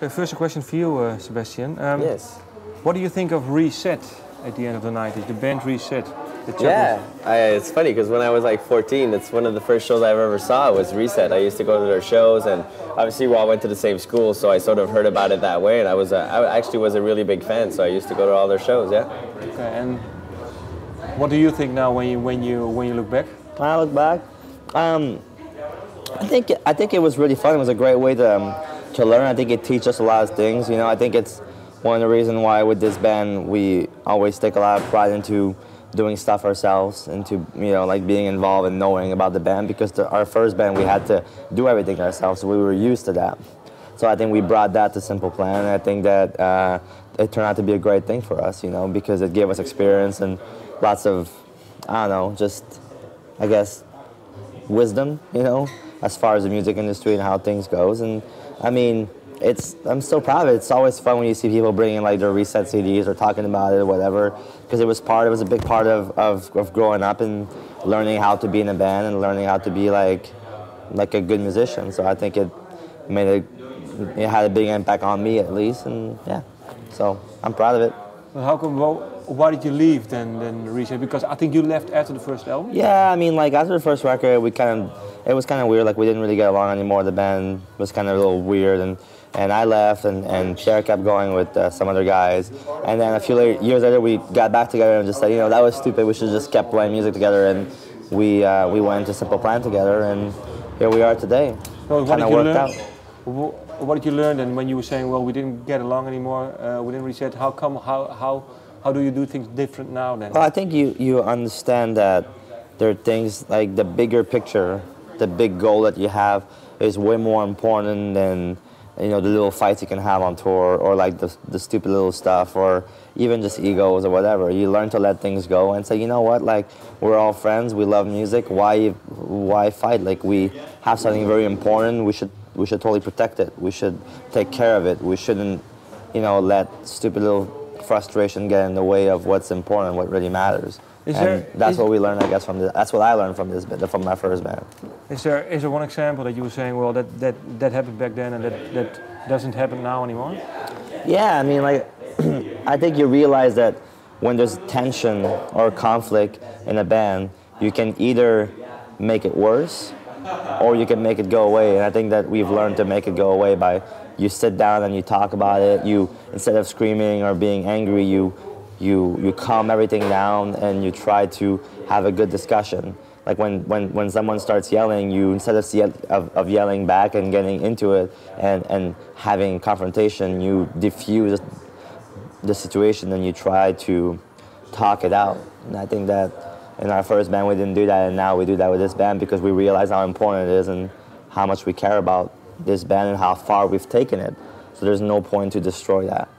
Okay, first a question for you, Sebastien. Yes. What do you think of Reset at the end of the night? Is the band Reset? Yeah, it's funny because when I was like 14, it's one of the first shows I ever saw was Reset. I used to go to their shows, and obviously we all went to the same school, so I sort of heard about it that way. And I actually was a really big fan, so I used to go to all their shows. Yeah. Okay, and what do you think now when you look back? When I look back, I think it was really fun. It was a great way to learn. I think it teaches us a lot of things. You know, I think it's one of the reasons why with this band we always take a lot of pride into doing stuff ourselves, into like being involved and knowing about the band, because our first band we had to do everything ourselves, so we were used to that. So I think we brought that to Simple Plan, and I think that it turned out to be a great thing for us, because it gave us experience and lots of, I don't know, just, I guess, wisdom, as far as the music industry and how things goes. And I mean, I'm so proud of it. It's always fun when you see people bringing like their Reset CDs or talking about it or whatever, because it was a big part of growing up and learning how to be in a band and learning how to be like a good musician. So I think it had a big impact on me at least, and yeah, so I'm proud of it. Well, how come? Why did you leave then Reset? Because I think you left after the first album. Yeah, I mean, like after the first record, it was kind of weird. Like we didn't really get along anymore. The band was kind of a little weird, and I left, and Cher kept going with some other guys. And then a few years later, we got back together and just said, that was stupid. We should have just kept playing music together. And we went to Simple Plan together, and here we are today. So kind of worked out. What did you learn then when you were saying, well, we didn't get along anymore, we didn't Reset? How come? How do you do things different now then? Well, I think you understand that there are things like the bigger picture, the big goal that you have is way more important than the little fights you can have on tour, or like the stupid little stuff, or even just egos or whatever. You learn to let things go and say, you know what, like we're all friends, we love music. Why fight? Like we have something very important. We should totally protect it. We should take care of it. We shouldn't, let stupid little frustration get in the way of what's important, what really matters. That's what we learned, I guess, from this. That's what I learned from this band, from my first band. Is there one example that you were saying, well, that happened back then and that doesn't happen now anymore? Yeah, I mean, like, I think you realize that when there's tension or conflict in a band, you can either make it worse or you can make it go away. And I think that we've learned to make it go away by you sit down and you talk about it. You, instead of screaming or being angry, you calm everything down and you try to have a good discussion. Like when someone starts yelling, you, instead of yelling back and getting into it and having confrontation, you diffuse the situation and you try to talk it out. And I think that in our first band we didn't do that, and now we do that with this band because we realize how important it is and how much we care about this band and how far we've taken it. So there's no point to destroy that,